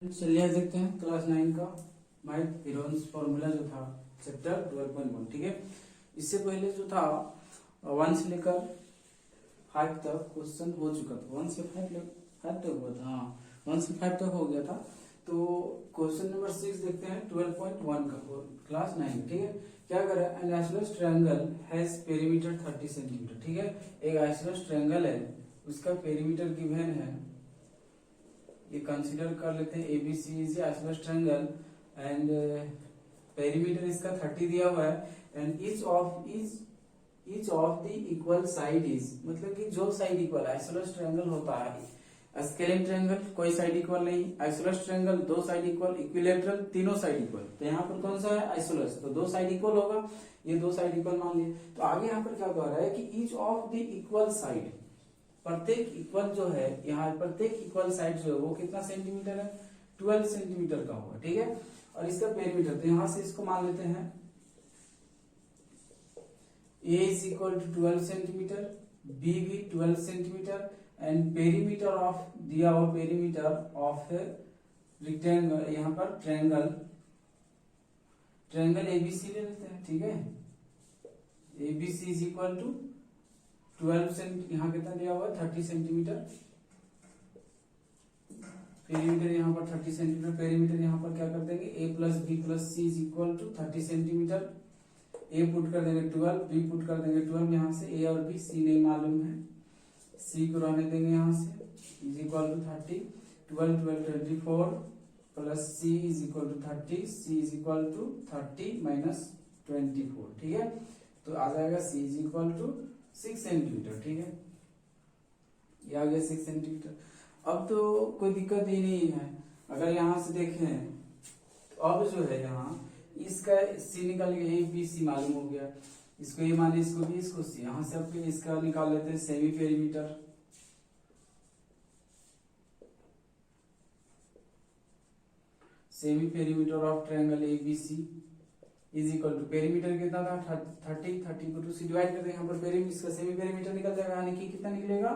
चलिए देखते हैं क्लास 9 का मैथ हीरोन्स फॉर्मूला जो था चैप्टर 12.1। ठीक है, इससे पहले जो था 1 से लेकर 5 तक क्वेश्चन हो चुका था। 1 से 5 तक हुआ था। हाँ, 1 से 5 तक हो गया था। तो क्वेश्चन नंबर 6 देखते हैं 12.1 का, क्लास 9। ठीक है, क्या करे, N isosceles triangle has perimeter 30 centimetre. ठीक है, एक आइसोसेलेस ट्रायंगल है, उसका पेरीमीटर गिवन है, ये कंसीडर कर लेते हैं ABC is isosceles triangle and perimeter इसका 30 दिया हुआ है and each of the equal side is, मतलब कि जो साइड इक्वल आइसोसेलेस ट्रायंगल होता है, स्केलिंग ट्रायंगल कोई साइड इक्वल नहीं, आइसोसेलेस ट्रायंगल दो साइड इक्वल, इक्विलैटरल तीनों साइड इक्वल। तो यहाँ पर कौन सा है, आइसोसेलेस, तो दो साइड इक्वल होगा, ये दो साइड इक्वल मान लिए। तो आगे यहाँ पर क्या कह रहा है कि each of the equal side, प्रत्येक इक्वल जो है, यहाँ प्रत्येक इक्वल साइड जो है वो कितना सेंटीमीटर है, 12 सेंटीमीटर का होगा। ठीक है, और इसका पेरीमीटर, तो यहां से इसको मान लेते हैं A is equal to 12 centimetre, B भी 12 सेंटीमीटर एंड पेरीमीटर ऑफ दिया हुआ पेरीमीटर ऑफ रेक्टेंगल, यहाँ पर ट्रायंगल एबीसी ले लेते हैं। ठीक है, ABC is equal to 12 cent, यहाँ कितना दिया हुआ है 30 सेंटीमीटर, पेरीमीटर यहाँ पर 30 सेंटीमीटर, पेरीमीटर यहाँ पर क्या कर देंगे a plus B plus C is equal to 30 centimetre, a put कर देंगे 12, b पुट कर देंगे 12, यहाँ से a और b c नहीं मालूम है, c को रहने देंगे यहाँ से, is equal to 30, 12 12 24 plus c is equal to 30, c is equal to 30 minus 24। ठीक है, तो आ जाएगा c is equal to 6 centimetre. ठीक है, ये आ गया 6 सेंटीमीटर। अब तो कोई दिक्कत ही नहीं है, अगर यहाँ से देखें तो अब जो है यहाँ इसका सी निकाल के ए बी सी मालूम हो गया, इसको ए माने, इसको बी, इसको सी, यहाँ से अब इसका निकाल लेते हैं semi perimeter. Semi perimeter of triangle A B C is equal to, perimeter कितना था 30 को 2 से डिवाइड कर देंगे, यहाँ पर पेरीमीटर इसका सेमी पेरीमीटर निकल जाएगा, यानी कि कितना निकलेगा,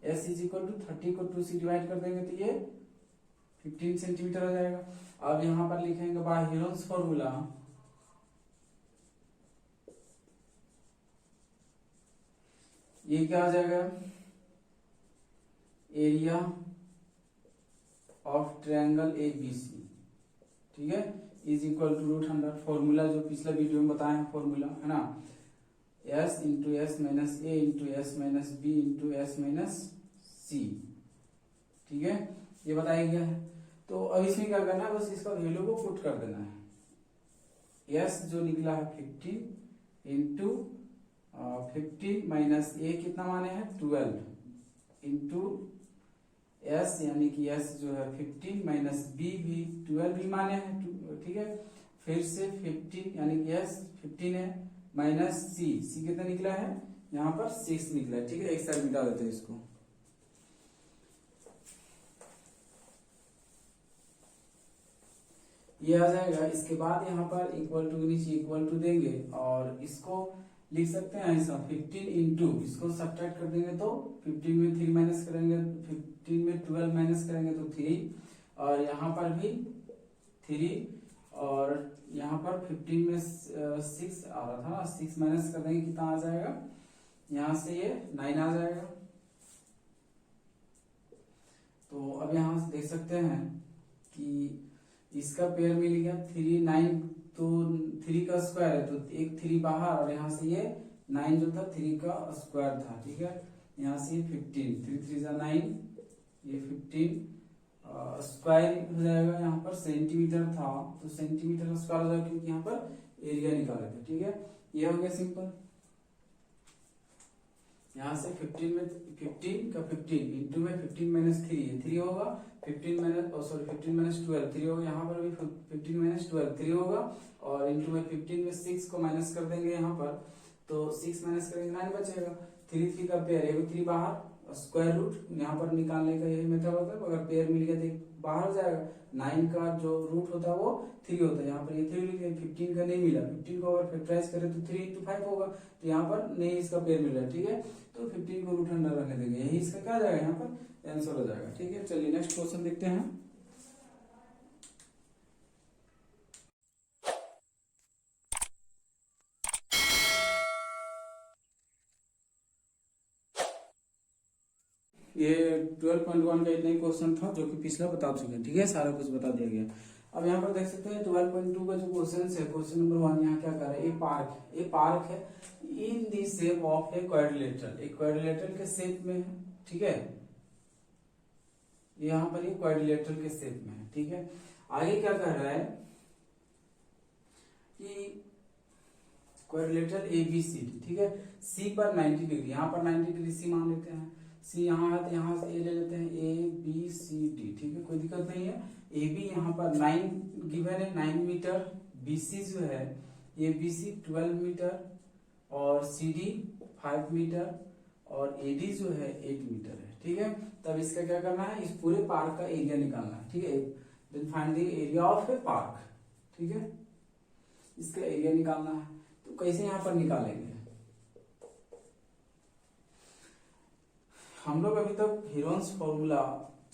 s इज इक्वल टू 30 को 2 से डिवाइड कर देंगे तो ये 15 सेंटीमीटर हो जाएगा। अब यहाँ पर लिखेंगे बाय हीरोन्स फॉर्मूला, ये क्या हो जाएगा, एरिया ऑफ ट्रायंगल एबीसी। ठीक है, इज इक्वल टू √100, फॉर्मूला जो पिछला वीडियो में बताया है फॉर्मूला है ना, s into S minus A into S minus B into S minus C. ठीक है, ये बताया गया है। तो अब इसमें क्या करना है, बस इसका वैल्यू को पुट कर देना है। s जो निकला है 50 इंटू 50 माइनस ए कितना माने हैं 12 इंटू s, यानी कि s जो है 15 माइनस b भी 12 भी माने हैं। ठीक है, फिर से 15 यानी कि s 15 है माइनस c कितना निकला है, यहाँ पर 6 निकला है। ठीक है, एक साइड मिटा देते हैं इसको, ये आ जाएगा। इसके बाद यहाँ पर इक्वल टू के नीचे इक्वल टू देंगे और इसको लिख सकते हैं ऐसा 15 इंटू, इसको सब्ट्रैक्ट कर देंगे तो 15 में 3 माइनस करेंगे, 15 में 12 माइनस करेंगे तो 3, और यहाँ पर भी 3, और यहाँ पर 15 में 6 आ रहा था ना, 6 माइनस कर देंगे कितना आ जाएगा, यहाँ से ये 9 आ जाएगा। तो अब यहाँ से देख सकते हैं कि इसका पेयर मिल गया 3 9, तो 3 का स्क्वायर है तो एक 3 बाहर, और यहाँ से ये 9 जो था 3 का स्क्वायर था। ठीक है, यहाँ से 15, 3 3 जा 9, ये 15 स्क्वायर हो जाएगा, यहाँ पर सेंटीमीटर था तो सेंटीमीटर का स्क्वायर हो जाएगा, क्योंकि यहाँ पर एरिया निकाला था। ठीक है, ये हो गया सिंपल। यहाँ से 15 में 15 का 15 इंटू में 15 माइनस 3, 3 होगा, 15 माइनस 12 3 होगा, यहाँ पर भी 15 माइनस 12 3 होगा, और इंटू में 15 में 6 को माइनस कर देंगे यहाँ पर, तो 6 माइनस करेंगे 9 बचेगा, 3 3 का पेयर है, 3 बाहर, स्क्वायर रूट यहाँ पर निकालने का यही मेथड होता है, अगर पेयर मिल गया तो बाहर हो जाएगा। 9 का जो रूट होता है वो 3 होता है, यहाँ पर ये 3 लिखे, 15 का नहीं मिला, 15 को अगर फैक्टराइज करें तो 3 इंटू 5 होगा, तो यहाँ पर नहीं इसका पेयर मिल रहा है। ठीक है, तो 15 को √100 रखने देंगे, यही इसका क्या आ जाएगा, यहाँ पर आंसर हो जाएगा। ठीक है, चलिए नेक्स्ट क्वेश्चन देखते हैं। ये 12.1 का इतना ही क्वेश्चन था जो कि पिछला बता चुके हैं, ठीक है, सारा कुछ बता दिया गया। अब यहाँ पर देख सकते हैं 12.2 का जो क्वेश्चन है, क्वेश्चन नंबर 1 यहाँ क्या कर रहा है, ये पार्क है इन दी शेप ऑफ ए क्वाड्रिलेटरल, एक क्वाड्रिलेटरल के शेप में है, ठीक है, यहाँ पर ये क्वाड्रिलेटरल के शेप में है, ठीक है। आगे क्या कर रहा है कि क्वाड्रिलेटरल ABCD, ठीक है, सी पर 90 डिग्री, यहाँ पर 90 डिग्री सी मान लेते हैं, सी यहाँ है तो यहाँ से ए ले लेते हैं ABCD, ठीक है, कोई दिक्कत नहीं है। AB यहाँ पर 9 गिवन है 9 मीटर, BC जो है ABC 12 मीटर और CD 5 मीटर और AD जो है 8 मीटर है, ठीक है। तब इसका क्या करना है, इस पूरे पार्क का एरिया निकालना है, ठीक है, then find the area of a park, ठीक है, इसका एरिया निकालना है। तो कैसे यहाँ पर निकालेंगे, हम लोग अभी तक हीरोन्स फॉर्मूला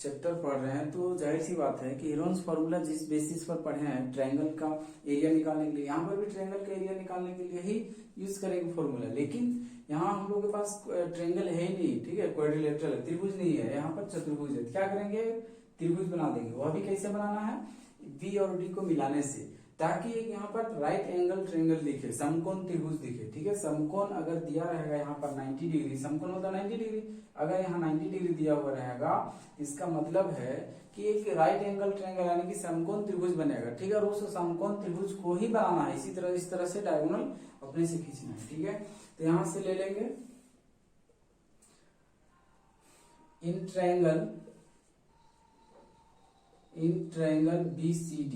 चैप्टर पढ़ रहे हैं, तो जाहिर सी बात है कि हीरोन्स फॉर्मूला जिस बेसिस पर पढ़े हैं ट्रायंगल का एरिया निकालने के लिए, यहाँ पर भी ट्रायंगल का एरिया निकालने के लिए ही यूज करेंगे फॉर्मूला। लेकिन यहाँ हम लोग के पास ट्रायंगल है ही नहीं, ठीक है, क्वाड्रिलेटरल है, त्रिभुज नहीं है, यहाँ पर चतुर्भुज है। क्या करेंगे, त्रिभुज बना देंगे। वह भी कैसे बनाना है, बी और डी को मिलाने से, ताकि एक यहाँ पर राइट एंगल ट्रायंगल दिखे, समकोण त्रिभुज दिखे, ठीक है। समकोण अगर दिया रहेगा यहाँ पर 90 डिग्री, समकोण होता 90 डिग्री, अगर यहाँ 90 डिग्री दिया हुआ रहेगा, इसका मतलब है कि एक राइट एंगल ट्रायंगल यानी कि समकोण त्रिभुज बनेगा, ठीक है। और उस समकोण त्रिभुज को ही बनाना है, इसी तरह इस तरह से डायगोनल अपने से खींचना है, ठीक है। तो यहां से ले लेंगे in triangle BCD,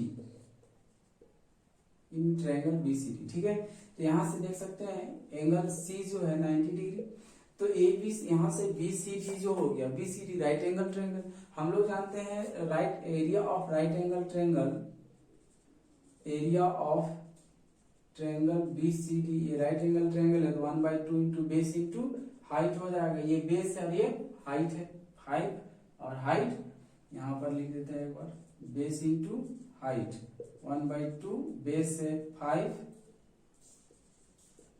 in triangle BCD, ठीक है। तो यहां से देख सकते हैं एंगल C जो है 90 डिग्री, तो AB यहां से BCD जो हो गया, BCD राइट एंगल ट्रायंगल, हम लोग जानते हैं right area of right angle triangle, area of triangle BCD, ये राइट एंगल ट्रायंगल है तो 1/2 इंटू बेस इंटू हाइट हो जाएगा, ये बेस है और ये हाइट है, 5 और हाइट यहाँ पर लिख देते हैं एक बार, बेस इंटू हाइट, 1/2 बेस है 5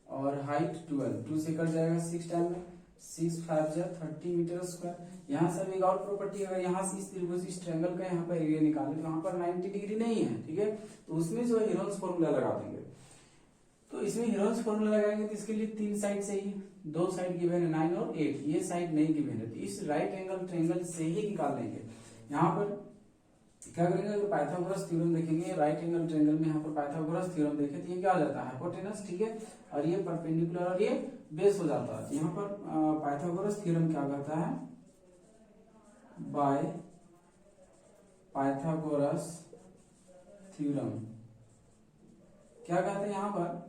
और हाइट 12, 2 से कट जाएगा 6 टाइम में, 6 5 जा 30 मीटर स्क्वायर। यहाँ से एक और प्रॉपर्टी, अगर यहाँ से इस त्रिभुज इस ट्रायंगल का यहाँ पर एरिया निकालें तो यहाँ पर 90 डिग्री नहीं है, ठीक है, तो उसमें जो है हीरोन्स फॉर्मूला लगा देंगे। तो इसमें हीरोन्स फॉर्मूला लगाएंगे तो इसके लिए 3 साइड चाहिए, 2 साइड गिवन है 9 और 8, ये साइड नहीं गिवन है, तो इस राइट एंगल ट्रायंगल से ही निकाल लेंगे। यहाँ पर क्या करेंगे, अगर पाइथागोरस थ्योरम देखेंगे राइट एंगल ट्रायंगल में, यहाँ पर पाइथागोरस थ्योरम देखें तो ये क्या हो जाता है, हाइपोटेनस, ठीक है, और ये परपेंडिकुलर और ये बेस हो जाता है। यहाँ पर पाइथागोरस थ्योरम क्या कहता है, बाय पाइथागोरस थ्योरम क्या कहते हैं, यहाँ पर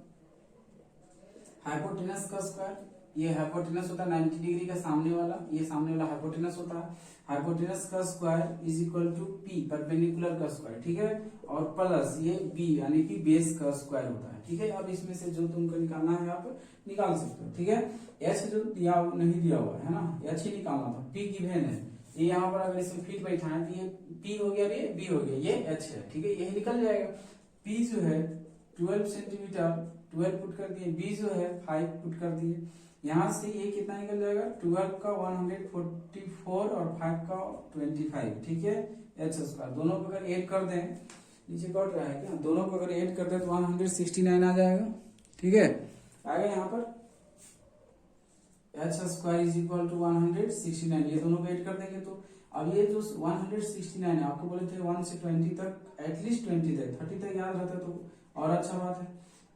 हाइपोटेनस का स्क्वायर, ये हाइपोटेनस होता है 90 डिग्री का सामने वाला, ये सामने वाला हाइपोटेनस होता है, हाइपोटेनस का square is equal to P perpendicular का स्क्वायर, ठीक है, और प्लस ये B यानी कि बेस का स्क्वायर होता है, ठीक है। अब इसमें से जो तुमको निकालना है आप निकाल सकते हो, ठीक है। H जो दिया नहीं दिया हुआ है ना, H ही निकालना था, P गिवन है, ये यहाँ पर अगर इसमें फिट बैठाएं तो ये P हो गया, ये B हो गया, ये H है, ठीक है, यही निकल जाएगा। P जो है 12 सेंटीमीटर, 12 पुट कर दिए, B जो है 5 पुट कर दिए, यहाँ से ये कितना निकल जाएगा, 12 का 144 और 5 का 25, ठीक है, H स्क्वायर, दोनों को अगर ऐड कर दें, नीचे कट रहा है क्या, दोनों को अगर ऐड कर दें तो 169 आ जाएगा, ठीक है, आएगा यहाँ पर H square is equal to 169, ये दोनों को ऐड कर देंगे तो अब ये जो 169 है, आपको बोले थे 1 से 20 तक, एटलीस्ट 20 तक, 30 तक याद रहता तो और अच्छा बात है।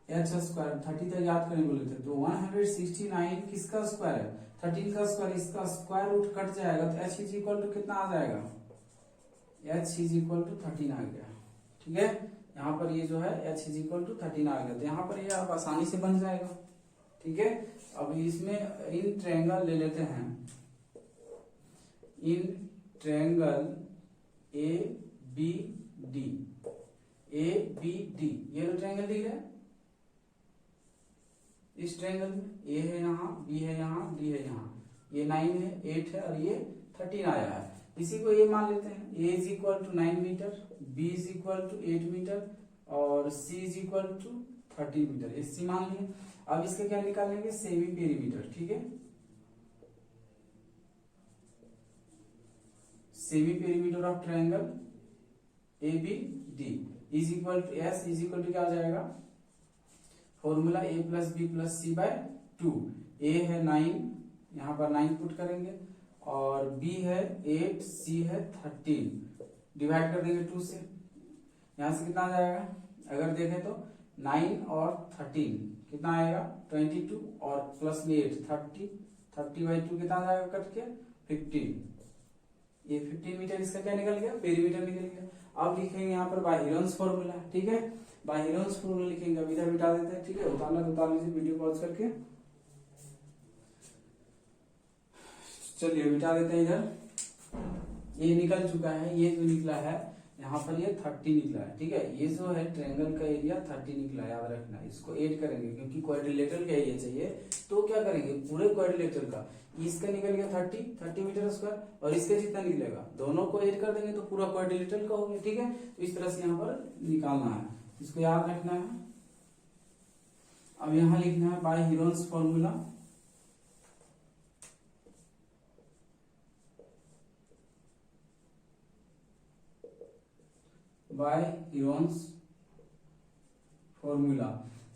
H स्क्वायर 30 तक याद करने बोले थे, तो 169 किसका स्क्वायर है, 13 का स्क्वायर, इसका स्क्वायर रूट कट जाएगा तो H इज इक्वल टू कितना आ जाएगा, H इज इक्वल टू 13 आ गया, ठीक है। यहाँ पर ये जो है H इज इक्वल टू 13 आ गया, तो यहाँ पर ये आप आसानी से बन जाएगा, ठीक है। अब इसमें इन ट्रायंगल ले लेते हैं, इन ट्रायंगल ABD, ये जो ट्रायंगल दिख रहा है, इस ट्रायंगल में A है यहाँ, B है यहाँ, D है यहाँ, ये 9 है, 8 है और ये 13 आया है, इसी को ये मान लेते हैं, A is equal to 9 metre, B is equal to 8 metre और C is equal to 30 metre, ये C मान लिए। अब इसके क्या निकालेंगे, सेमी पेरीमीटर, ठीक है, semi perimeter of triangle A B D is equal to S is equal to क्या आ जाएगा, formula A plus B plus C by 2। A है 9, यहाँ पर 9 पुट करेंगे, और बी है 8, सी है 13, डिवाइड कर देंगे 2 से। यहाँ से कितना आ जाएगा, अगर देखें तो 9 और 13 कितना आएगा 22, और प्लस में 8 30 बाई 2 कितना आ जाएगा कट के 15। ये 15 मीटर इसका क्या निकल गया, पेरीमीटर निकल गया। अब लिखेंगे यहाँ पर बाय हीरोन्स फॉर्मूला, ठीक है, बाय हीरोन्स फॉर्मूला लिखेंगे। अब इधर मिटा देते हैं, ठीक है, उतारना तो उतार लीजिए वीडियो पॉज करके। चलिए मिटा देते हैं इधर। ये निकल चुका है, ये जो निकला है यहाँ पर ये 30 निकला है, ठीक है। ये जो है ट्रायंगल का एरिया 30 निकला है, याद रखना। इसको ऐड करेंगे क्योंकि क्वाड्रिलेटरल का एरिया चाहिए, तो क्या करेंगे पूरे क्वाड्रिलेटरल का, इसका निकल गया 30 मीटर स्क्वायर, और इसका जितना निकलेगा दोनों को ऐड कर देंगे तो पूरा क्वाड्रिलेटरल का हो गया, ठीक है। तो इस तरह से यहाँ पर निकालना है, इसको याद रखना है। अब यहाँ लिखना है by Heron's formula, by Heron's formula.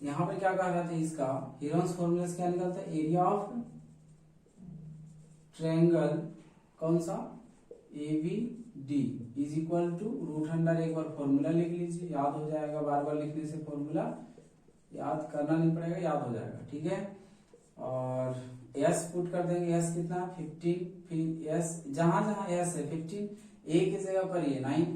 यहाँ पर क्या कहा रहा था, इसका हीरोन्स फॉर्मूला से क्या निकलता है, एरिया ऑफ ट्रायंगल कौन सा, A B D is equal to root under, एक बार फॉर्मूला लिख लीजिए, याद हो जाएगा, बार बार लिखने से फॉर्मूला याद करना नहीं पड़ेगा, याद हो जाएगा, ठीक है। और एस पुट कर देंगे, एस कितना 15, फिर एस जहां जहां एस है 15, ए की जगह पर ये 9,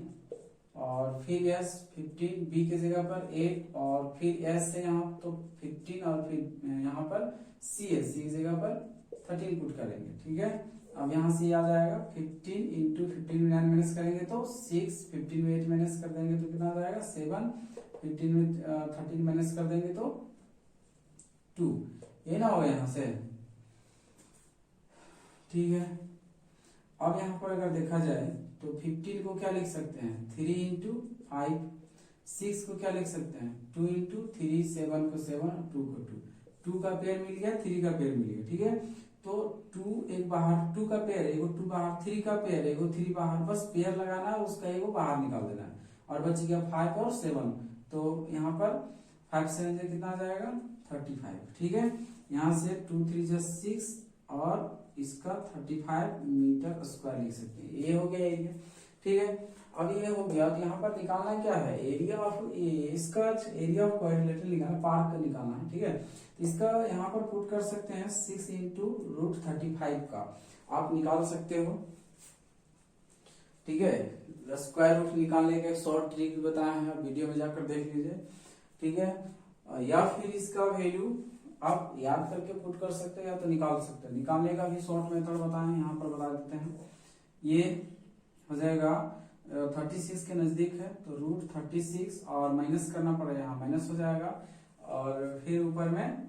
और फिर एस 15, बी की जगह पर 8, और फिर एस है यहाँ तो 15, और फिर यहाँ पर सी है, सी की जगह पर 13 पुट करेंगे, ठीक है। अब यहाँ से आ जाएगा 15 इंटू 15 में 9 माइनस करेंगे तो 6, 15 में 8 माइनस कर देंगे तो कितना आ जाएगा 7, 15 में 13 माइनस कर देंगे तो 2, ये ना होगा यहाँ से, ठीक है। अब यहाँ पर अगर देखा जाए तो 15 को क्या लिख सकते हैं 3 इंटू 5, 6 को क्या लिख सकते हैं 2 इंटू 3, 7 को 7, 2 को 2 का पेयर मिल गया, 3 का पेयर मिल गया, ठीक है। तो 2 एक बाहर, 2 का पेयर, एगो 2 बाहर, 3 का पेयर, एगो 3 बाहर, बस पेयर लगाना है, उसका एगो बाहर निकाल देना है, और बच गया 5 और 7। तो यहाँ पर 5 7 से कितना आ जाएगा 35, ठीक है। यहाँ से 2 3 6 और इसका 35 मीटर स्क्वायर लिख सकते हैं, ये हो गया एरिया, ठीक है। अब ये हो गया, तो यहाँ पर निकालना क्या है, एरिया ऑफ इसका एरिया ऑफ क्वाड्रिलेटरल निकालना, पार्क का निकालना है, ठीक है। इसका यहाँ पर पुट कर सकते हैं 6 इंटू रूट 35 का, आप निकाल सकते हो, ठीक है। स्क्वायर रूट निकालने का एक शॉर्ट ट्रिक बताया है, वीडियो में जाकर देख लीजिए, ठीक है। या फिर इसका वैल्यू आप याद करके पुट कर सकते हैं या तो निकाल सकते हैं, निकालने का भी शॉर्ट मेथड बताए यहाँ पर बता देते हैं। ये हो जाएगा 36 के नजदीक है तो रूट 36 और माइनस करना पड़ेगा, यहाँ माइनस हो जाएगा, और फिर ऊपर में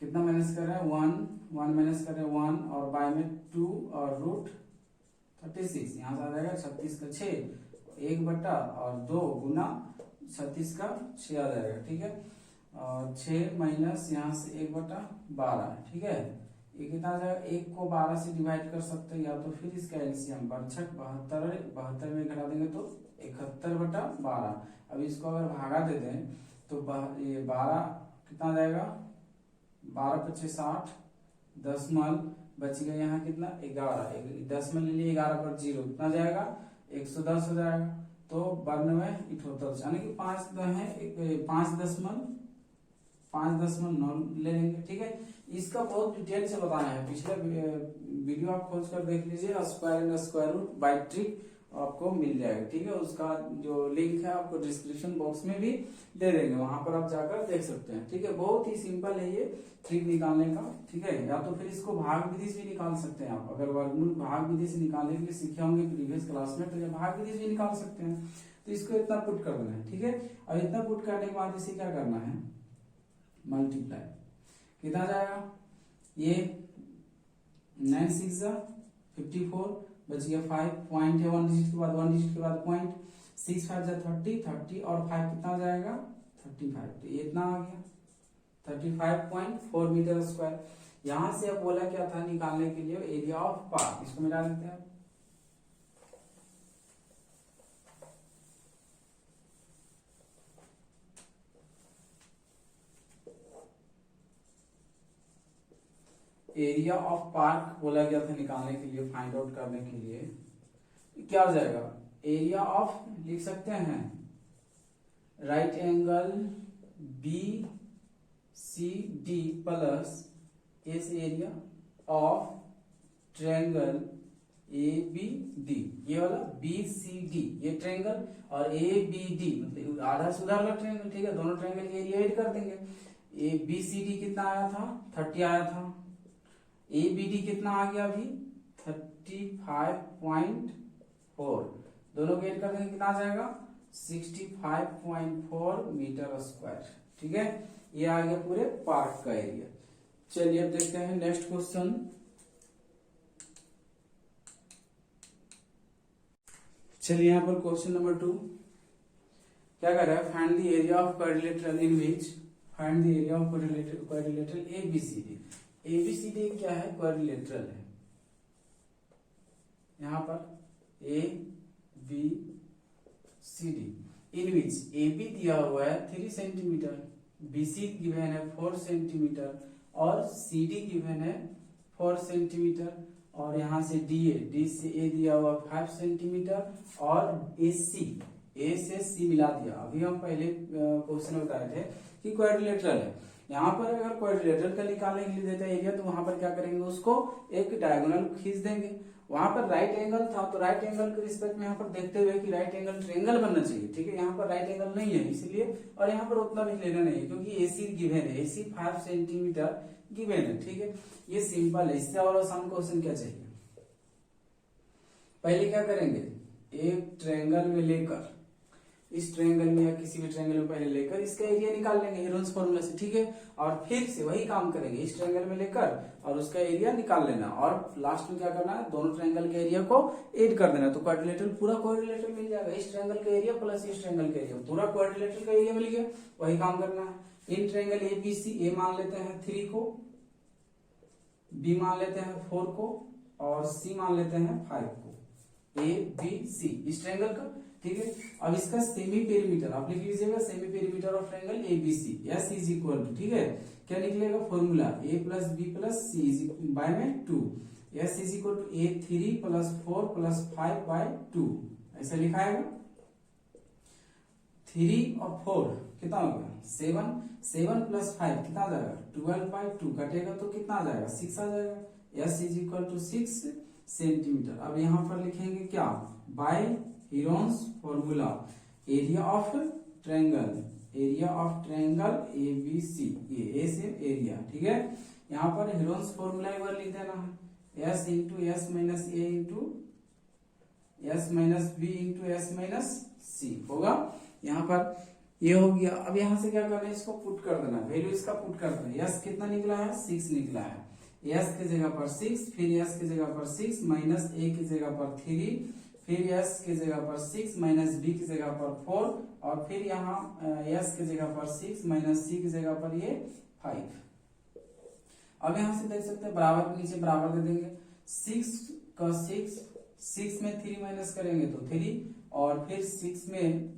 कितना माइनस कर रहे हैं 1 माइनस कर रहे हैं 1, और बाय में 2 और रूट 36, यहाँ से आ जाएगा 36 का 6, 1 बटा और 2 गुना 36 का 6 आ जाएगा, ठीक है। और 6 माइनस यहाँ से 1 बटा 12, ठीक है। ये कितना आ जाएगा, 1 को 12 से डिवाइड कर सकते हैं, या तो फिर इसका एलसीएम 72 में घटा देंगे तो 71 बटा 12। अब इसको अगर भागा देते हैं तो ये 12 कितना आ जाएगा 12 पच्चीस 60, दशमलव बच गया यहाँ कितना 11, दशमलव ले लिए 11 पर 0 कितना जाएगा 110 हो जाएगा। तो 92 यानी कि 5.9 ले लेंगे, ठीक है। इसका बहुत डिटेल से बताया है, पिछले वीडियो आप खोज कर देख लीजिए, square and square root by trick आपको मिल जाएगा, ठीक है। उसका जो लिंक है आपको डिस्क्रिप्शन बॉक्स में भी दे देंगे, वहां पर आप जाकर देख सकते हैं, ठीक है। बहुत ही सिंपल है ये ट्रिक निकालने का, ठीक है। या तो फिर इसको भाग विधि से भी निकाल सकते हैं आप, अगर वर्गमूल भाग विधि से निकालने के लिए सीखे होंगे प्रीवियस क्लास में, तो ये भाग विधि से भी निकाल सकते हैं। तो इसको इतना पुट कर देना है, ठीक है। और इतना पुट करने के बाद इसे क्या करना है मल्टीप्लाई, कितना जाएगा ये 9 6 54, बच गया 5 पॉइंट है 1 डिजिट के बाद 1 डिजिट के बाद पॉइंट, 6 5 30 और 5 कितना हो जाएगा 35, तो ये इतना आ गया 35.4 मीटर स्क्वायर। यहां से अब बोला क्या था निकालने के लिए एरिया ऑफ पार्क, इसको मिटा देते हैं, एरिया ऑफ पार्क बोला गया था निकालने के लिए, फाइंड आउट करने के लिए, क्या हो जाएगा, एरिया ऑफ लिख सकते हैं right angle B C D plus इस area of triangle A B D, ये वाला बी सी डी ये ट्रायंगल और ए बी डी मतलब आधा से उधर वाला ट्रायंगल, ठीक है, दोनों ट्रायंगल के एरिया ऐड कर देंगे। ए बी सी डी कितना आया था 30 आया था, ए बी डी कितना आ गया अभी 35.4, दोनों को ऐड कर देंगे कितना आ जाएगा 65.4 मीटर स्क्वायर, ठीक है, ये आ गया पूरे पार्क का एरिया। चलिए अब देखते हैं नेक्स्ट क्वेश्चन। चलिए यहाँ पर क्वेश्चन नंबर 2 क्या कर रहा है, find the area of quadrilateral in which, find the area of quadrilateral ABCD. ABCD क्या है, क्वाड्रिलेटरल है, यहाँ पर A B C D in which A B दिया हुआ है 3 सेंटीमीटर, बी सी गिवन है 4 सेंटीमीटर और सी डी गिवन है 4 सेंटीमीटर और यहाँ से डी से ए दिया हुआ 5 सेंटीमीटर और ए से सी मिला दिया। अभी हम पहले क्वेश्चन बताए थे कि क्वाड्रिलेटरल है, यहाँ पर अगर क्वाड्रिलेटरल का निकालने के लिए देता है एरिया तो वहां पर क्या करेंगे, उसको एक डायगोनल खींच देंगे। वहां पर राइट एंगल था तो राइट एंगल के रिस्पेक्ट में यहाँ पर देखते हुए कि राइट एंगल ट्रायंगल बनना चाहिए, ठीक है, यहाँ पर राइट एंगल नहीं है इसलिए, और यहाँ पर उतना भी लेना नहीं है क्योंकि एसी गिवन है, एसी 5 सेंटीमीटर गिवन है, ठीक है, ये सिंपल है। इससे और आसान क्वेश्चन क्या चाहिए, पहले क्या करेंगे, एक ट्रायंगल में लेकर, इस ट्रायंगल में या किसी भी ट्रायंगल में पहले लेकर इसका एरिया निकाल लेंगे हेरोन्स फॉर्मूला से, ठीक है, और फिर से वही काम करेंगे, इस ट्रायंगल में लेकर और उसका एरिया निकाल लेना और लास्ट में क्या करना है, दोनों ट्रायंगल के एरिया को ऐड कर देना, तो क्वाड्रिलेटरल पूरा क्वाड्रिलेटरल मिल जाएगा, इस ट्रायंगल का एरिया प्लस इस ट्रायंगल का एरिया पूरा क्वाड्रिलेटरल का एरिया मिल गया, वही काम करना है। In triangle A B C, ए मान लेते हैं 3 को, बी मान लेते हैं 4 को और सी मान लेते हैं 5 को, ए बी सी इस ट्रायंगल का, ठीक है। अब इसका सेमी पेरीमीटर आप लिख लीजिएगा, semi perimeter of triangle ABC, S is equal to, ठीक है, क्या निकलेगा formula A plus B plus C by में 2, S is equal to A 3 plus 4 plus 5 by 2, ऐसा लिखाएगा। 3 और 4 कितना हो गया 7, 7 प्लस 5 कितना आ जाएगा 12 बाय 2 कटेगा तो कितना आ जाएगा 6 आ जाएगा, S is equal to 6 centimetre. अब यहाँ पर लिखेंगे क्या, by Heron's formula area of triangle, area of triangle A B C, A से एरिया, ठीक है, यहाँ पर हेरोन्स फॉर्मूला एक बार लिख देना है, S into S minus A into S minus B into S minus C होगा, यहाँ पर ये हो गया। अब यहाँ से क्या करना है, इसको पुट कर देना, वैल्यू इसका पुट कर देना, एस कितना निकला है 6 निकला है, एस की जगह पर 6, फिर एस की जगह पर 6 माइनस ए की जगह पर 3, फिर एस की जगह पर 6 माइनस बी की जगह पर 4 और फिर यहाँ एस की जगह पर 6 माइनस सी की जगह पर ये 5। अब यहाँ से देख सकते हैं बराबर के नीचे बराबर दे देंगे, 6 का 6 में 3 माइनस करेंगे तो 3 और फिर 6 में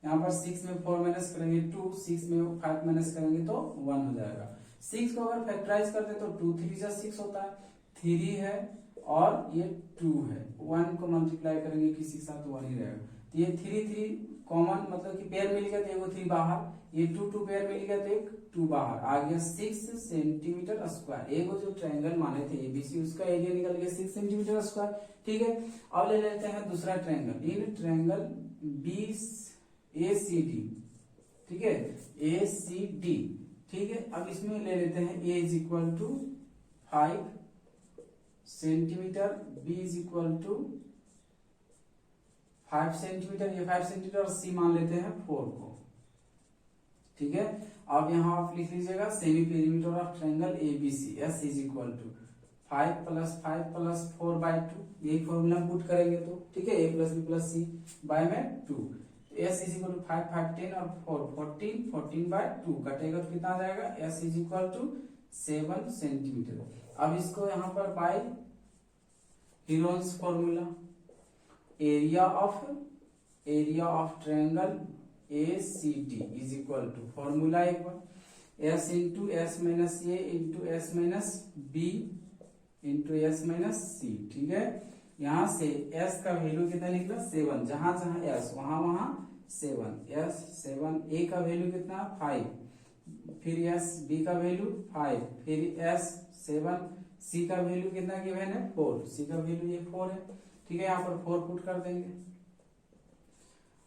यहाँ पर 6 में 4 माइनस करेंगे 2, 6 में 5 माइनस करेंगे तो 1 हो जाएगा। 6 को अगर फैक्टराइज करते तो 2 3 जा 6 होता है, 3 है और ये 2 है, 1 को मल्टीप्लाई करेंगे किसी के साथ 1 ही रहेगा, तो ये 3 कॉमन मतलब कि पेयर मिल गया तो एगो 3 बाहर, ये 2 पेयर मिल गया तो एक 2 बाहर, आ गया 6 सेंटीमीटर स्क्वायर। एगो जो ट्रायंगल माने थे एबीसी उसका एरिया निकल गया 6 सेंटीमीटर स्क्वायर, ठीक है। अब ले लेते हैं दूसरा triangle, in triangle B A C D, ठीक है, ए सी डी, ठीक है। अब इसमें ले लेते हैं A is equal to 5 centimetre, B is equal to 5 centimetre, ये 5 सेंटीमीटर और सी मान लेते हैं 4 को, ठीक है। अब यहाँ आप लिख लीजिएगा semi perimeter of triangle ABC, S is equal to 5 plus 5 plus 4 by 2, यही फॉर्मूला पुट करेंगे तो, ठीक है, A plus B plus C by में 2, एस इज इक्वल टू 5 5 10 और 4 14, 14 बाय 2 कटेगा तो कितना आ जाएगा, S is equal to 7 centimetre. अब इसको यहाँ पर by Heron's formula area of triangle A C D is equal to formula एक बार S into S minus A into S minus B into S minus C. ठीक है, यहाँ से एस का वैल्यू कितना निकला 7, जहां जहां एस वहां वहां 7, एस 7, ए का वैल्यू कितना 5, फिर एस बी का वैल्यू 5, फिर एस 7, सी का वैल्यू कितना गिवन है 4, सी का वैल्यू ये 4 है। ठीक है, यहाँ पर 4 पुट कर देंगे।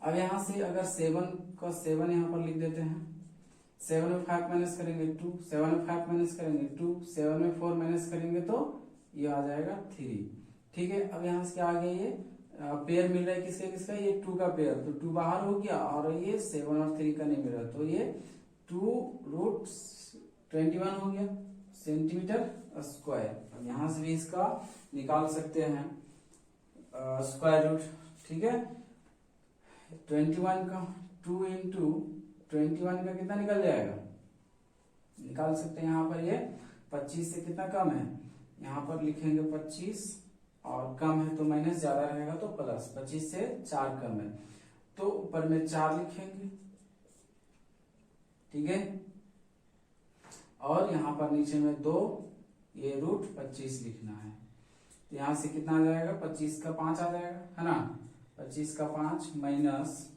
अब यहाँ से अगर 7 का 7 यहाँ पर लिख देते हैं, 7 में 5 माइनस करेंगे 2, 7 में 5 माइनस करेंगे 2, 7 में 4 माइनस करेंगे तो ये आ जाएगा 3। ठीक है, अब यहाँ से क्या आ गया, ये पेयर मिल रहा है किसका किसका, ये 2 का पेयर, तो 2 बाहर हो गया और ये 7 और 3 का नहीं मिल रहा, तो ये 2√21 हो गया सेंटीमीटर स्क्वायर। अब यहाँ से भी इसका निकाल सकते हैं स्क्वायर रूट। ठीक है, 21 का 2 इंटू 21 का कितना निकल जाएगा, निकाल सकते हैं। यहाँ पर ये 25 से कितना कम है, यहाँ पर लिखेंगे 25 और कम है तो माइनस, ज्यादा रहेगा तो प्लस, 25 से 4 कम है तो ऊपर में 4 लिखेंगे। ठीक है, और यहाँ पर नीचे में 2, ये √25 लिखना है। तो यहाँ से कितना आ जाएगा, 25 का 5 आ जाएगा, है ना, 25 का 5 माइनस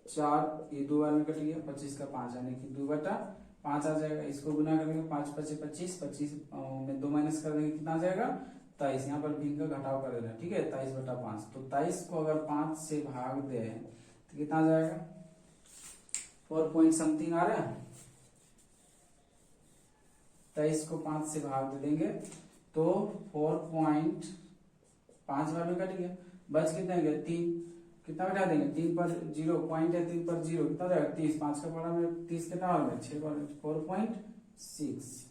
4, ये 2 बार में कट गया, 25 का 5 यानी कि 2/5 आ जाएगा। इसको गुना करेंगे 5 5 25, 25 में 2 माइनस कर देंगे, कितना आ जाएगा 23। यहाँ पर भिन्न का घटाव कर देना। ठीक है, 23/5, तो 23 को अगर 5 से भाग दे तो कितना आ जाएगा, 4 पॉइंट समथिंग आ रहा है। 23 को 5 से भाग दे देंगे तो 4.5 बार में कट गया, बच कितना गया 3, कितना बैठा देंगे 3 पर 0 पॉइंट है, 3 पर 0 कितना जाएगा 30, 5 का पड़ा में 30 कितना बार में 6 बार में 4.6।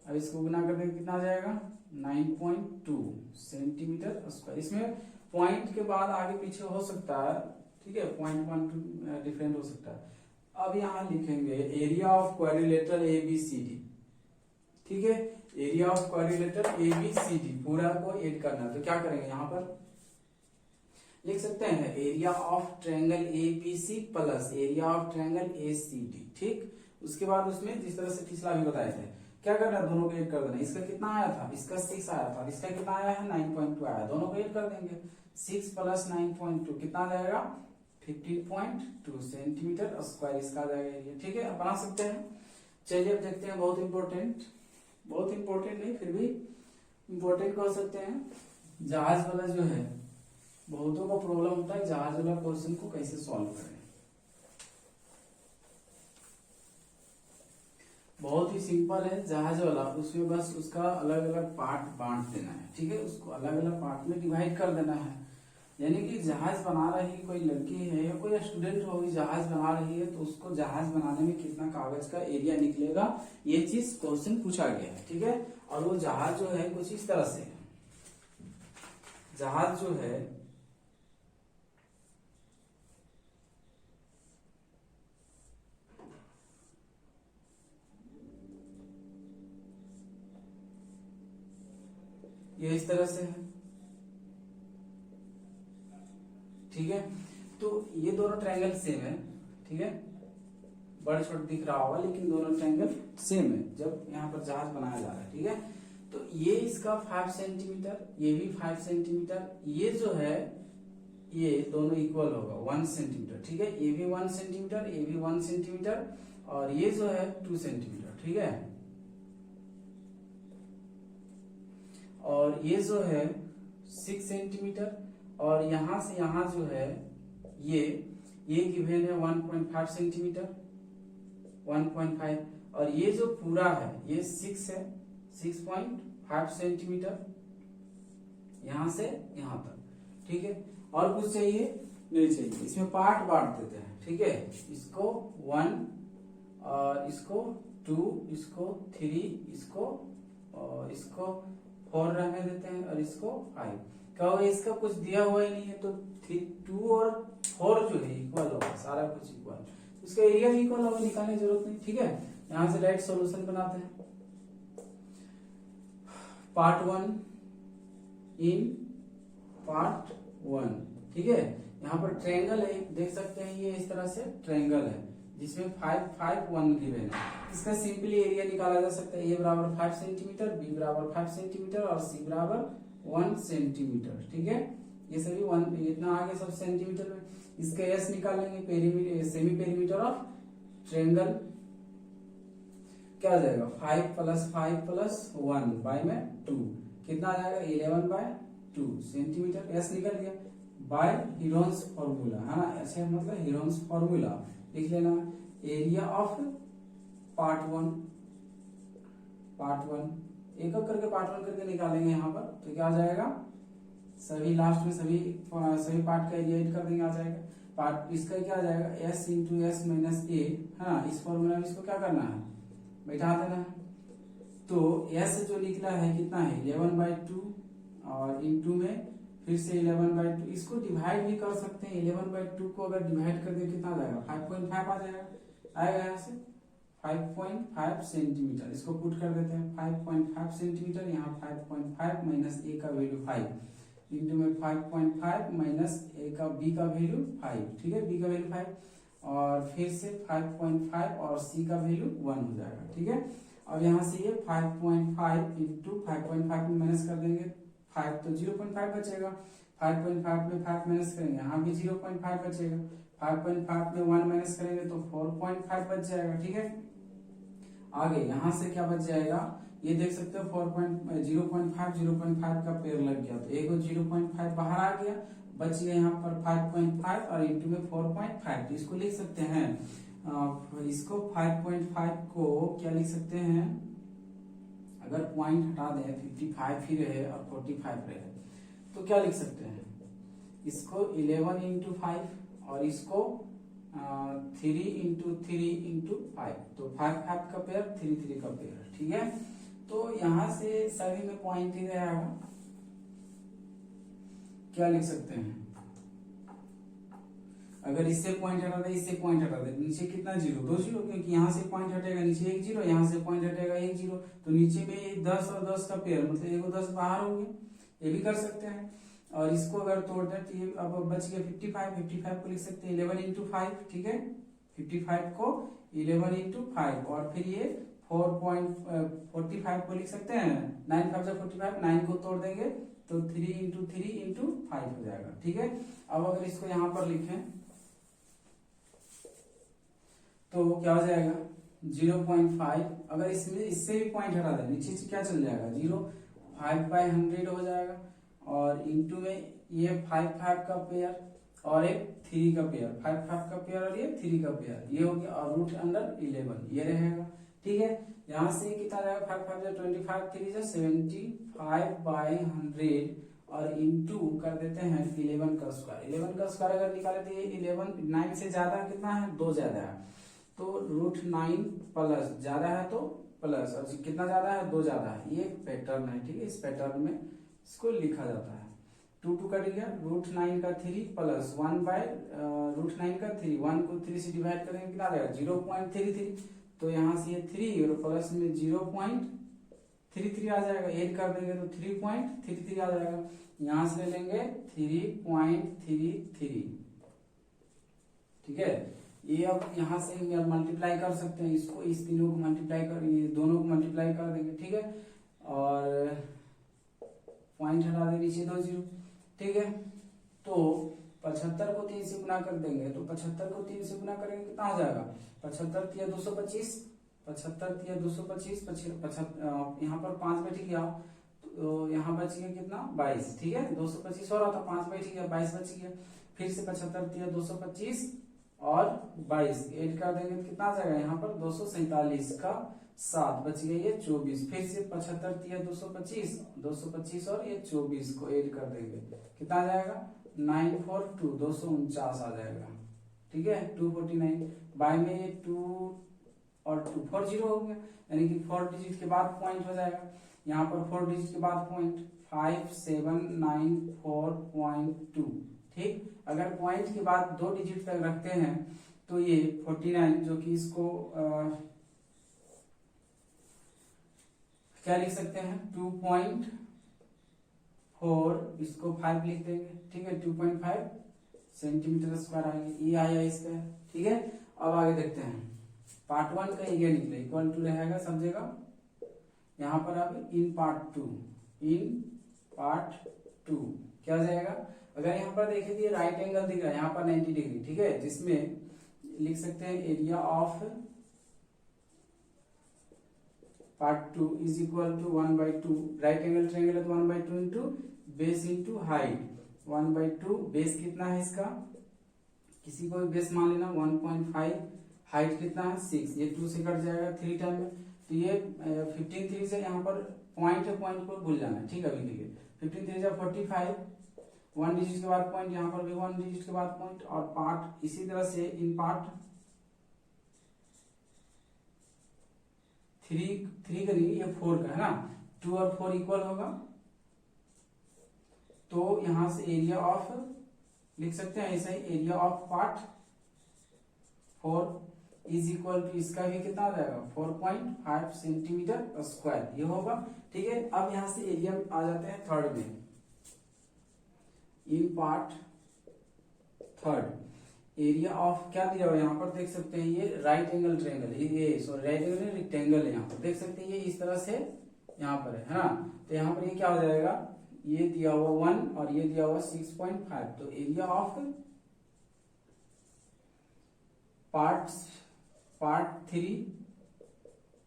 अब इसको गुना कर देंगे कितना आ जाएगा 9.2 सेंटीमीटर स्क्वायर। इसमें पॉइंट के बाद आगे पीछे हो सकता है, ठीक है, 0.12 डिफरेंट हो सकता है। अब यहाँ लिखेंगे एरिया ऑफ क्वाड्रिलेटरल ABCD। ठीक है, एरिया ऑफ क्वाड्रिलेटरल ABCD पूरा को ऐड करना, तो क्या करेंगे, यहाँ पर लिख सकते हैं area of triangle ABC plus area of triangle ACD। ठीक, उसके बाद उसमें जिस तरह से पिछला भी बताए थे, क्या करना है, दोनों को ऐड कर देना। इसका कितना आया था, इसका 6 आया था, इसका कितना आया है 9.2 आया, दोनों को ऐड कर देंगे। 6 प्लस 9.2 कितना आ जाएगा 15.2 सेंटीमीटर स्क्वायर इसका आ जाएगा एरिया। ठीक है, अब बना सकते हैं। चलिए अब देखते हैं, बहुत इंपॉर्टेंट नहीं फिर भी इंपॉर्टेंट कह सकते हैं। जहाज वाला जो है, बहुतों का प्रॉब्लम होता है जहाज वाला क्वेश्चन को कैसे सॉल्व करें। बहुत ही सिंपल है जहाज वाला, उसमें बस उसका अलग अलग पार्ट बांट देना है। ठीक है, उसको अलग अलग पार्ट में डिवाइड कर देना है। यानी कि जहाज बना रही कोई लड़की है या कोई स्टूडेंट होगी जहाज बना रही है, तो उसको जहाज बनाने में कितना कागज का एरिया निकलेगा, ये चीज क्वेश्चन पूछा गया है। ठीक है, और वो जहाज जो है कुछ इस तरह से, जहाज जो है ये इस तरह से है। ठीक है, तो ये दोनों ट्रायंगल सेम है। ठीक है, बड़ा छोटा दिख रहा होगा लेकिन दोनों ट्रायंगल सेम है जब यहाँ पर जहाज बनाया जा रहा है। ठीक है, तो ये इसका 5 सेंटीमीटर, ये भी 5 सेंटीमीटर, ये जो है ये दोनों इक्वल होगा 1 सेंटीमीटर। ठीक है, ये भी 1 सेंटीमीटर, ये भी 1 सेंटीमीटर, और ये जो है 2 सेंटीमीटर। ठीक है, और ये जो है 6 सेंटीमीटर, और यहां से यहां जो है ये गिवन है 1.5 सेंटीमीटर, 1.5, और ये जो पूरा है ये 6 है, 6.5 सेंटीमीटर यहां से यहां तक। ठीक है, और कुछ चाहिए नहीं चाहिए, इसमें पार्ट बांट देते हैं। ठीक है, इसको 1 और इसको 2, इसको 3, इसको 4 रहने देते हैं और इसको 5। कहो इसका कुछ दिया हुआ ही नहीं है, तो 2 और 4 जो है इक्वल होगा, सारा कुछ इक्वल, इसका एरिया भी इक्वल होगा, निकालने की जरूरत नहीं। ठीक है, यहां से डायरेक्ट सॉल्यूशन बनाते हैं। Part 1 in part 1। ठीक है, यहाँ पर ट्रायंगल है, देख सकते हैं ये इस तरह से ट्रायंगल है। जिसमें 5 5 1 गिवन है। इसका सिंपली एरिया निकाला जा सकता है, ए बराबर 5 सेंटीमीटर, बी बराबर 5 सेंटीमीटर और सी बराबर 1 सेंटीमीटर। ठीक है, ये सभी 1 इतना आगे सब सेंटीमीटर में। इसका एस निकालेंगे, perimeter semi perimeter of triangle क्या आ जाएगा 5 + 5 + 1 बाय में 2 कितना आ जाएगा 11 बाय 2 सेंटीमीटर। एस निकल गया बाय हीरोन्स फॉर्मूला है ना, ऐसे मतलब हीरोन्स फॉर्मूला लिख लेना। एरिया ऑफ पार्ट 1 एक एक करके पार्ट 1 करके निकालेंगे यहाँ पर, तो क्या आ जाएगा सभी लास्ट में सभी पार्ट का एरिया कर देंगे, आ जाएगा पार्ट। इसका क्या आ जाएगा s × s - a है ना, इस फॉर्मूला में इसको क्या करना है बैठा देना है। तो s जो निकला है कितना है 11/2 और इनटू में फिर से 11/2, इसको डिवाइड भी कर सकते हैं। 11/2 को अगर डिवाइड कर दे कितना आ जाएगा 5.5 आ जाएगा, आएगा यहाँ से 5.5 सेंटीमीटर। इसको पुट कर देते हैं 5.5 सेंटीमीटर, यहाँ 5.5 माइनस a का वैल्यू 5 इंटू में 5.5 माइनस a का b का वैल्यू 5। ठीक है, b का वैल्यू 5 और फिर से 5.5 और c का वैल्यू 1 हो जाएगा। ठीक है, अब यहाँ से ये 5.5 इंटू 5.5 में माइनस कर देंगे 5 तो 0.5 बचेगा। 5.5 में 5 माइनस करेंगे, यहाँ भी 0.5 बचेगा। 5.5 में 1 माइनस करेंगे तो 4.5 बच जाएगा। ठीक है, आगे यहाँ से क्या बच जाएगा ये देख सकते हो 0.5 का पेयर लग गया, तो एक 0.5 बाहर आ गया, बच गया यहाँ पर 5.5 और इंटू में 4.5। तो इसको लिख सकते हैं इसको 5.5 को क्या लिख सकते हैं, अगर पॉइंट हटा दें 55 ही रहे और 45 रहे तो क्या लिख सकते हैं, इसको 11 × 5 और इसको 3 × 3 × 5, तो 5 5 का पेयर 3 3 का पेयर। ठीक है, तो यहां से सभी में पॉइंट ही रहेगा, क्या लिख सकते हैं अगर इससे पॉइंट हटा दे इससे पॉइंट हटा दे नीचे कितना 0 2 0, क्योंकि यहाँ से पॉइंट हटेगा नीचे 1 0, यहाँ से पॉइंट हटेगा 1 0, तो नीचे में 10 और 10 का पेयर मतलब एक 10 बाहर होंगे, ये भी कर सकते हैं। और इसको अगर तोड़ दें तो ये अब बच गया 55 को लिख सकते हैं 11 × 5। ठीक है, 55 को 11 × 5 और फिर ये 4.45 को लिख सकते हैं 9 5 45, 9 को तोड़ देंगे तो 3 × 3 × 5 हो जाएगा। ठीक है, अब अगर इसको यहाँ पर लिखें तो क्या हो जाएगा 0.5, अगर इसमें इससे भी पॉइंट हटा दें नीचे से क्या चल जाएगा 0 5/100 हो जाएगा और इंटू में ये 5 5 का पेयर और एक 3 का पेयर, 5 5 का पेयर और ये 3 का पेयर, ये हो गया और रूट अंडर 11 ये रहेगा। ठीक है, यहाँ से कितना जाएगा 5 5 25 3 75/100 और इंटू कर देते हैं 11 का स्क्वायर। 11 का स्क्वायर अगर निकाले तो ये 11 9 से ज्यादा कितना है 2 ज्यादा है, तो √9 प्लस ज्यादा है तो प्लस और कितना ज्यादा है 2 ज्यादा है, ये पैटर्न है। ठीक है, इस पैटर्न में इसको लिखा जाता है। 2 2 कट गया √9 का 3 प्लस 1/√9 का 3, 1 को 3 से डिवाइड करेंगे कितना आएगा 0.33, तो यहाँ से ये 3 और प्लस में 0.33 आ जाएगा, ऐड कर देंगे तो 3.33 आ जाएगा। यहाँ से ले लेंगे 3.33। ठीक है, ये अब यहाँ से मल्टीप्लाई कर सकते हैं, इसको इस तीनों को मल्टीप्लाई कर ये दोनों को मल्टीप्लाई कर देंगे। ठीक है, और पॉइंट हटा देंगे नीचे 2 0। ठीक है, तो 75 को 3 से गुना कर देंगे, तो 75 को 3 से गुना करेंगे कितना आ जाएगा 75 × 225, 75 × 225 यहाँ पर 5 बैठ गया तो यहाँ बच गया कितना 22। ठीक है, 225 हो रहा था 5 बैठ गया 22 बच गया, फिर से 75 × 225 और 22 ऐड कर देंगे तो कितना आ जाएगा यहाँ पर 247 का 7 बच गया ये 24, फिर से 75 × 225 और ये 24 को ऐड कर देंगे कितना आ जाएगा 942 249 आ जाएगा। ठीक है, 249 बाय में ये 2 और 2 4 0 हो गया, यानी कि 4 डिजिट के बाद पॉइंट हो जाएगा। यहाँ पर 4 डिजिट के बाद पॉइंट 5794.2। ठीक, अगर पॉइंट के बाद 2 डिजिट तक रखते हैं तो ये 49 जो कि इसको क्या लिख सकते हैं 2.4, इसको 5 लिख देंगे। ठीक है, 2.5 सेंटीमीटर स्क्वायर आएगा, ये आया इसका। ठीक है, अब आगे देखते हैं, पार्ट 1 का एरिया निकले इक्वल टू रहेगा सब जगह। यहाँ पर अब इन पार्ट टू क्या हो जाएगा, अगर यहाँ पर देखें तो राइट एंगल दिख रहा है यहाँ पर 90 डिग्री, ठीक है, जिसमें लिख सकते हैं area of part 2 is equal to 1/2, right angle triangle है तो 1/2 into base into height, 1/2 base कितना है इसका, किसी को भी बेस मान लेना 1.5, हाइट कितना है 6, ये 2 से कट जाएगा 3 टाइम में, तो ये 15 3 से यहाँ पर पॉइंट है, पॉइंट को भूल जाना है, ठीक है। अभी के लिए 15 3 से 45, 1 डिजिट के बाद पॉइंट, यहाँ पर भी 1 डिजिट के बाद पॉइंट, और पार्ट इसी तरह से इन पार्ट 3 करेंगे, ये 4 का है ना, 2 और 4 इक्वल होगा, तो यहां से एरिया ऑफ लिख सकते हैं ऐसा ही, area of part 4 is equal to इसका भी कितना हो जाएगा 4.5 सेंटीमीटर स्क्वायर, ये होगा, ठीक है। अब यहां से एरिया आ जाते हैं थर्ड में, in part third area of क्या दिया हुआ यहाँ पर देख सकते हैं, ये राइट एंगल ट्रायंगल, ये सॉरी राइट एंगल रेक्टेंगल है, यहाँ पर देख सकते हैं ये इस तरह से यहाँ पर है ना, तो यहाँ पर ये क्या हो जाएगा, ये दिया हुआ 1 और ये दिया हुआ 6.5, तो एरिया ऑफ पार्ट 3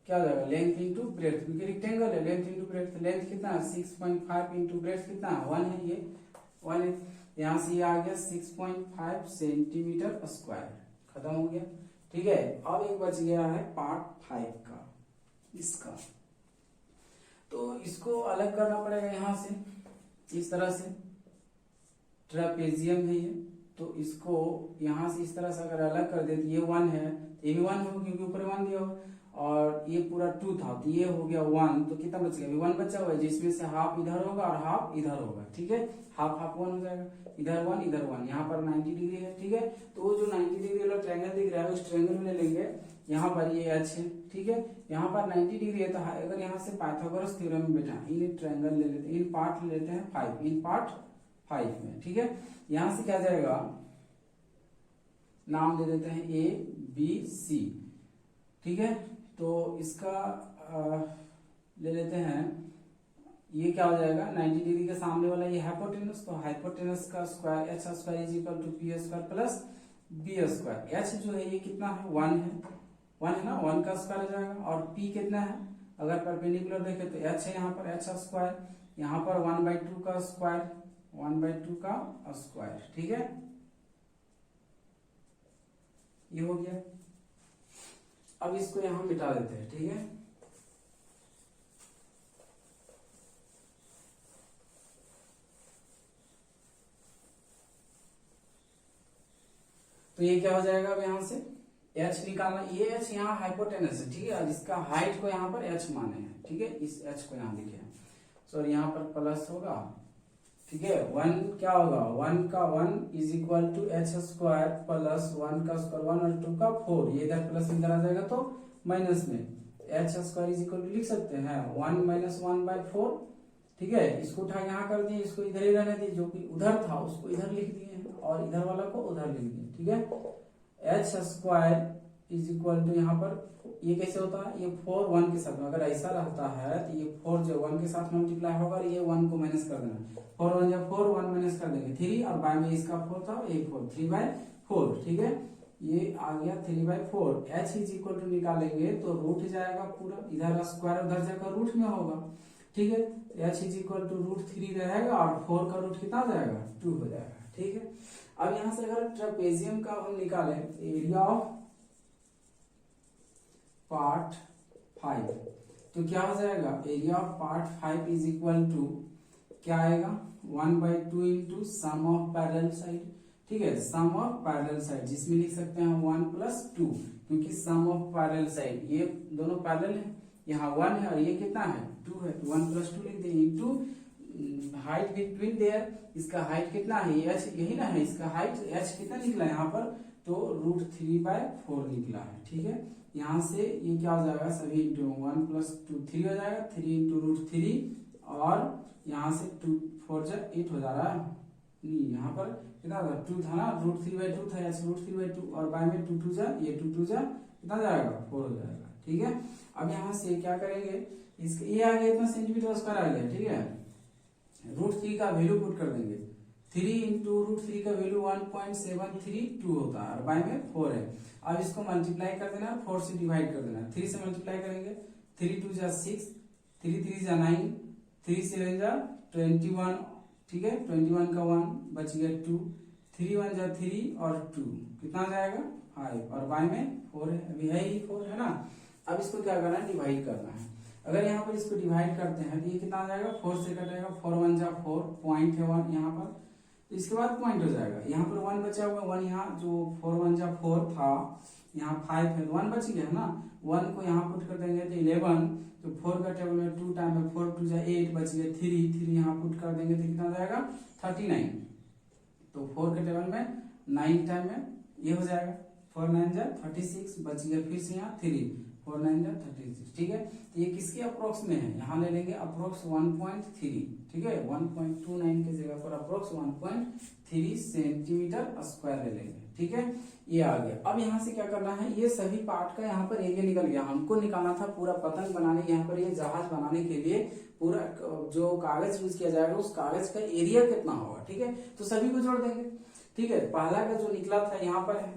क्या हो जाएगा, लेंथ इंटू ब्रेड्थ, क्योंकि रेक्टेंगल है, लेंथ इंटू ब्रेड्थ, लेंथ कितना है 6.5 इंटू ब्रेड्थ कितना है 1 है, ये 1 है, यहां से ये आ गया 6.5 सेंटीमीटर स्क्वायर, खत्म हो गया, ठीक है। अब एक बच गया है पार्ट 5 का, इसका तो इसको अलग करना पड़ेगा यहाँ से, इस तरह से ट्रापेजियम है ये, तो इसको यहाँ से इस तरह से अगर अलग कर दे तो ये 1 है, ये भी 1 होगा क्योंकि ऊपर 1 दिया हो, और ये पूरा 2 था तो ये हो गया 1, तो कितना बच गया, 1 बचा हुआ है, जिसमें से हाफ इधर होगा और हाफ इधर होगा, ठीक है, हाफ हाफ 1 हो जाएगा, इधर 1 इधर 1, यहाँ पर 90 डिग्री है, ठीक है। तो वो जो 90 डिग्री वाला ट्रायंगल दिख रहा है उस ट्रायंगल में ले लेंगे, यहाँ पर ये एच है, ठीक है, यहाँ पर 90 डिग्री है, तो अगर यहाँ से पाइथागोरस थ्योरम में बैठा इन ट्रायंगल ले लेते हैं, इन पार्ट ले लेते हैं 5, इन पार्ट 5 में, ठीक है। यहाँ से क्या जाएगा, नाम दे देते हैं ए बी सी, ठीक है, तो इसका ले लेते हैं, ये क्या हो जाएगा 90 डिग्री के सामने वाला ये हाइपोटेनस, तो हाइपोटेनस का square H square is equal to P square plus B square, H जो है ये कितना है 1 है ना, 1 का स्क्वायर हो जाएगा, और पी कितना है, अगर परपेंडिकुलर देखें तो एच है यहाँ पर एच स्क्वायर, यहाँ पर 1/2 का स्क्वायर, 1/2 का स्क्वायर, ठीक है, ये हो गया। अब इसको यहां मिटा देते हैं, ठीक है, तो ये क्या हो जाएगा, अब यहां से h निकालना, ये h यहाँ हाइपोटेनस है, ठीक है, और इसका हाइट को यहाँ पर h माने हैं, ठीक है, इस h को यहाँ लिखे हैं, सॉरी यहाँ पर प्लस होगा, ठीक है, 1 क्या होगा, 1 का 1 is equal to H square plus 1 का स्क्वायर 1 और 2 का 4, ये इधर प्लस इधर आ जाएगा तो माइनस में, H square is equal to लिख सकते हैं 1 माइनस 1/4, ठीक है, इसको उठा यहाँ कर दिए, इसको इधर ही रहने दिए, जो कि उधर था उसको इधर लिख दिए और इधर वाला को उधर लिख दिए, ठीक है। H square is equal to यहाँ पर ये कैसे होता है, ये 4 1 के साथ में, अगर ऐसा रहता है तो ये 4 जो 1 के साथ मल्टीप्लाई होगा, ये 1 को माइनस कर देना, 4 1 जब 4 1 माइनस कर देंगे 3, और बाय में इसका 4 था, ये 4 3/4, ठीक है, ये आ गया 3/4, h इज इक्वल टू निकालेंगे तो रूट जाएगा पूरा, इधर स्क्वायर उधर जाकर रूट में होगा, ठीक है, h इज इक्वल टू √3 रहेगा, और 4 का रूट कितना जाएगा 2 हो जाएगा, ठीक है। अब यहां से अगर ट्रापेजियम का हम निकालें, एरिया ऑफ पार्ट 5, तो क्या हो जाएगा, area of part 5 is equal to क्या आएगा 1/2 into sum of parallel side, ठीक है, सम ऑफ पैरेलल साइड, जिसमें लिख सकते हैं 1 + 2, क्योंकि सम ऑफ पैरेलल साइड ये दोनों पैरेलल है, यहाँ 1 है और ये कितना है 2 है, तो 1 + 2 लिख दें, इंटू हाइट बिटवीन देयर, इसका हाइट कितना है h यही ना है, इसका हाइट h कितना निकला है यहाँ पर, तो √3/4 निकला है, ठीक है। यहाँ से ये क्या हो जाएगा, सभी इंटू 1 + 2 3 हो जाएगा, 3 इंटू √3, और यहाँ से 2 4 जा 8 हो जा रहा है, नहीं, यहाँ पर कितना था 2 था ना, √3/2 था, ऐसे √3/2 और बाय में 2 2 जा, ये 2 2 जा कितना जाएगा 4 हो जाएगा। ठीक है, अब यहाँ से क्या करेंगे, इसके ये आ गया इतना सेंटीमीटर स्क्वायर आ गया। ठीक है, √3 का वैल्यू पुट कर देंगे, 3 इंटू √3 का वैल्यू 1.732 होता है और बाय में 4 है। अब इसको मल्टीप्लाई कर देना, 4 से डिवाइड कर देना, 3 से मल्टीप्लाई करेंगे, 3 2 जा 6, 3 3 जा 9, 3 7 जा 21। ठीक है, 21 का 1 बच गया 2, 3 1 जा 3 और 2 कितना आ जाएगा 5 और बाय में 4 है, अभी है ही 4 है ना। अब इसको क्या करना है, डिवाइड करना है। अगर यहाँ पर इसको डिवाइड करते हैं तो ये कितना आ जाएगा, 4 से कटेगा, 4 1 जा 4, पॉइंट है 1 यहाँ पर, तो इसके बाद पॉइंट हो जाएगा। यहाँ पर 1 बचा हुआ, 1 यहाँ जो 4 1 जा 4 था, यहाँ 5 है, 1 बच गया है ना, 1 को यहाँ पुट कर देंगे तो 11, तो 4 का टेबल में 2 टाइम है, 4 2 जा 8 बच गया, 3 यहाँ पुट कर देंगे तो कितना जाएगा 39, तो 4 के टेबल में 9 टाइम में ये हो जाएगा, 4 9 जा 36 बच गया, फिर से यहाँ 3 4 9 जा 36। ठीक है, तो ये किसके अप्रोक्स में है, यहाँ ले लेंगे अप्रोक्स 1.3। ठीक है, 1.29 की जगह पर अप्रोक्स 1.3 सेंटीमीटर स्क्वायर ले लेंगे। ठीक है, ये आ गया। अब यहाँ से क्या करना है, ये सभी पार्ट का यहाँ पर एरिया निकल गया, हमको निकालना था पूरा पतंग बनाने, यहाँ पर ये जहाज बनाने के लिए पूरा जो कागज यूज किया जाएगा उस कागज का एरिया कितना होगा। ठीक है, तो सभी को जोड़ देंगे। ठीक है, पहला का जो निकला था यहाँ पर है।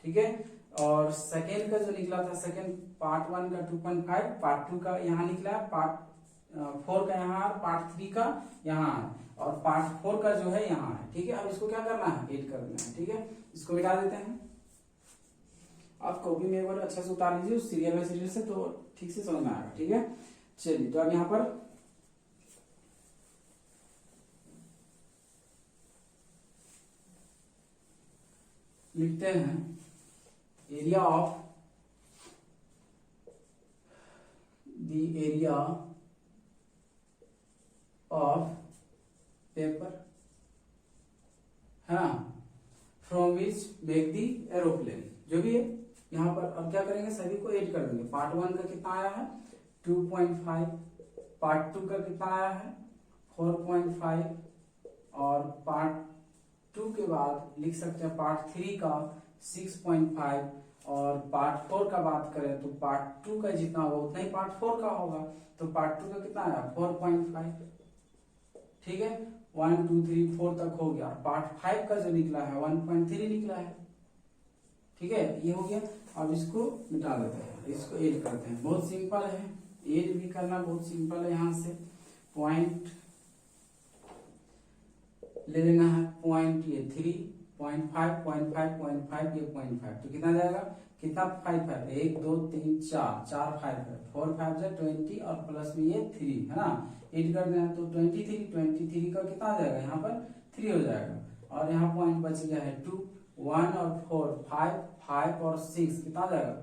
ठीक है, और सेकेंड का जो निकला था, सेकेंड पार्ट 1 का 2.5, पार्ट 2 का यहाँ निकला, पार्ट 4 का यहाँ, पार्ट 3 का यहाँ, और पार्ट 4 का जो है यहाँ है। ठीक है, अब इसको क्या करना है, एड कर देना है। ठीक है, इसको मिटा देते हैं। आप कॉपी में एक बार अच्छा से उतार लीजिए सीरियल बाय सीरियल से, तो ठीक से समझ में आएगा। ठीक है, चलिए तो अब यहाँ पर लिखते हैं एरिया ऑफ पेपर है ना, from which make the aeroplane, जो भी है यहाँ पर। अब क्या करेंगे, सभी को ऐड कर देंगे। पार्ट 1 का कितना आया है 2.5, पार्ट 2 का कितना आया है 4.5, और पार्ट 2 के बाद लिख सकते हैं पार्ट 3 का 6.5, और पार्ट 4 का बात करें तो पार्ट 2 का जितना होगा उतना ही पार्ट 4 का होगा, तो पार्ट 2 का कितना आया 4.5। ठीक है, 1 2 3 4 तक हो गया। पार्ट 5 का जो निकला है 1.3 निकला है। ठीक है, ये हो गया। अब इसको मिटा देते हैं, इसको ऐड करते हैं। बहुत सिंपल है, ऐड भी करना बहुत सिंपल है। यहाँ से पॉइंट ले लेना है, पॉइंट ये 3.5 0.5 0.5 ये 0.5, तो कितना जाएगा, कितना 5 5 1 2 3 4 5 है, 4 5 जा 20 और प्लस में ये 3 है ना, ऐड कर देना तो 23 का कितना आ जाएगा, यहाँ पर 3 हो जाएगा। और यहाँ पॉइंट बच गया है 2 1 और 4 5 5 और 6 कितना आ जाएगा,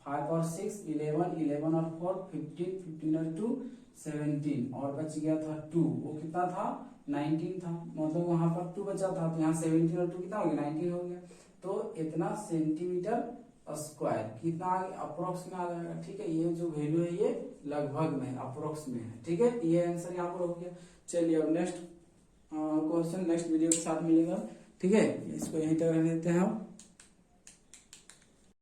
5 और 6 11 11 और 4 15 15 और 2 17, और बच गया था 2, वो कितना था 19 था, मतलब वहां पर 2 बचा था, तो यहाँ 17 और 2 कितना हो गया 19 हो गया। तो इतना सेंटीमीटर स्क्वायर कितना अप्रोक्स में आ जाएगा। ठीक है, ये जो वैल्यू है ये लगभग में अप्रोक्स में है। ठीक है, ये आंसर यहाँ पर हो गया। चलिए अब नेक्स्ट क्वेश्चन नेक्स्ट वीडियो के साथ मिलेगा। ठीक है, इसको यहीं तक रहने देते हैं हम।